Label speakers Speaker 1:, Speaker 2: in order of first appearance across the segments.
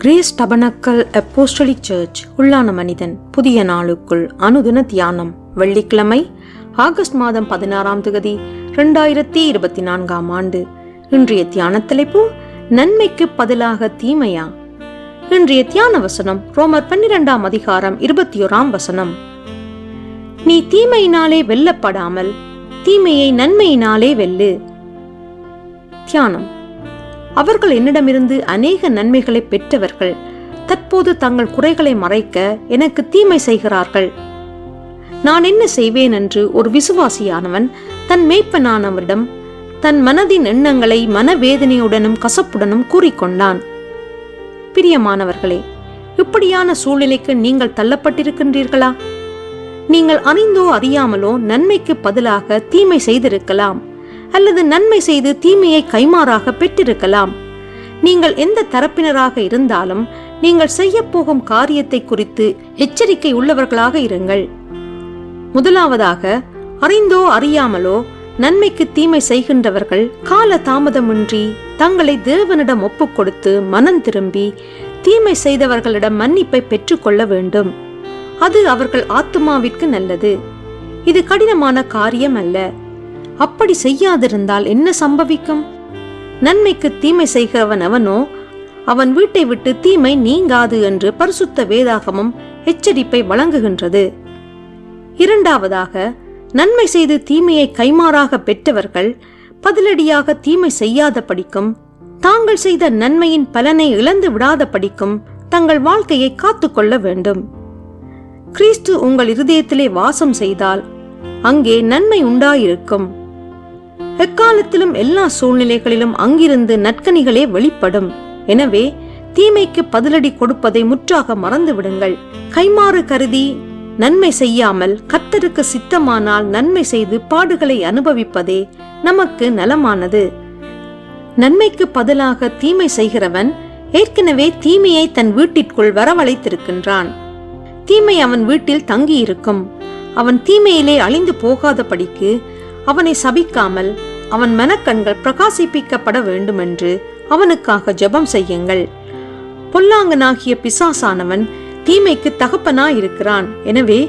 Speaker 1: Grace tabernacle apostolic search உள்ளான மனிதன் புதிய நாளுக்குள் அனுதின தியானம். வெள்ளிக்கிழமை ஆகஸ்ட் மாதம் 16ஆம் தேதி 2024ஆம் ஆண்டு. இன்றைய தியான தலைப்பு நன்மைக்கு பதிலாக தீமையா. இன்றைய தியான வசனம் ரோமர் 12ஆம் அதிகாரம் 21ஆம் வசனம். நீ தீமையினாலே வெல்லப்படாமல் தீமையை நன்மையினாலே வெல்லு. தியானம். அவர்கள் என்னிடமிருந்து அநேக நன்மைகளை பெற்றவர்கள் தற்போது தங்கள் குறைகளை மறைக்க எனக்கு தீமை செய்கிறார்கள். நான் என்ன செய்வேன் என்று ஒரு விசுவாசியானவன் தன் மேய்ப்பனானவரிடம் தன் மனதின் எண்ணங்களை மனவேதனையுடனும் கசப்புடனும் கூறிக்கொண்டான். பிரியமானவர்களே, இப்படியான சூழ்நிலைக்கு நீங்கள் தள்ளப்பட்டிருக்கின்றீர்களா? நீங்கள் அறிந்தோ அறியாமலோ நன்மைக்கு பதிலாக தீமை செய்திருக்கலாம், அல்லது நன்மை செய்து தீமையை கைமாறாக பெற்றிருக்கலாம். நீங்கள் எந்த தரப்பினராக இருந்தாலும் நீங்கள் செய்ய போகும் காரியத்தை குறித்து எச்சரிக்கை உள்ளவர்களாக இருங்கள். முதலாவதாக, அறிந்தோ அறியாமலோ நன்மைக்கு தீமை செய்கின்றவர்கள் கால தாமதமின்றி தங்களை தேவனிடம் ஒப்புக் கொடுத்து மனம் திரும்பி தீமை செய்தவர்களிடம் மன்னிப்பை பெற்றுக்கொள்ள வேண்டும். அது அவர்கள் ஆத்துமாவிற்கு நல்லது. இது கடினமான காரியம் அல்ல. அப்படி செய்யாதிருந்தால் என்ன சம்பவிக்கும்? நன்மைக்கு தீமை செய்கிறவன் அவனோ அவன் வீட்டை விட்டு தீமை நீங்காது என்று பரிசுத்த வேதாகமம் எச்சரிப்பை வழங்குகின்றது. இரண்டாவதாக, நன்மை செய்து தீமையை கைமாறாக பெற்றவர்கள் பதிலடியாக தீமை செய்யாத படிக்கும், தாங்கள் செய்த நன்மையின் பலனை இழந்து விடாத படிக்கும் தங்கள் வாழ்க்கையை காத்துக்கொள்ள வேண்டும். கிறிஸ்து உங்கள் இருதயத்திலே வாசம் செய்தால் அங்கே நன்மை உண்டாயிருக்கும். எக்காலத்திலும் எல்லா சூழ்நிலைகளிலும் அங்கிருந்து நற்கனிகளே வெளிப்படும். எனவே தீமைக்கு பதிலடி கொடுப்பதை முற்றாக மறந்துவிடுங்கள். கைமாறு கருதி நன்மை செய்யாமல் கர்த்தருக்கு சித்தமானால் நன்மை செய்து பாடுகளை அனுபவிப்பதே நமக்கு நலமானது. நன்மைக்கு பதிலாக தீமை செய்கிறவன் ஏற்கனவே தீமையை தன் வீட்டிற்குள் வரவழைத்திருக்கின்றான். தீமை அவன் வீட்டில் தங்கியிருக்கும். அவன் தீமையிலே அழிந்து போகாதபடிக்கு அவனை சபிக்காமல் அவன் மனக்கண்கள் பிரகாசிப்பிக்கப்பட வேண்டுமென்று அவனுக்காக ஜெபம் செய்யுங்கள். பொல்லாங்கனாகிய பிசாசானவன் தீமைக்கு தகப்பனாயிருக்கிறான். எனவே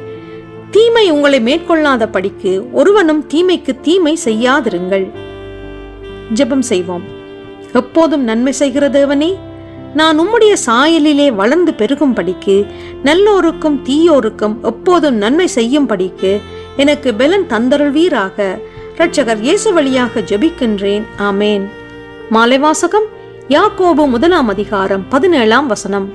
Speaker 1: தீமை உங்களை மேற்கொள்ளாத படிக்கு ஒருவனும் தீமைக்கு தீமை செய்யாதிருங்கள். ஜெபம் செய்வோம். எப்போதும் நன்மை செய்கிற தேவனே, நான் உம்முடைய சாயலிலே வளர்ந்து பெருகும் படிக்கு நல்லோருக்கும் தீயோருக்கும் எப்போதும் நன்மை செய்யும் படிக்கு எனக்கு பெலன் தந்தருள்வீராக. இரட்சகர் இயேசு வழியாக ஜெபிக்கின்றேன். ஆமேன். மாலை வாசகம் யாக்கோபு 1ஆம் அதிகாரம் 17ஆம் வசனம்.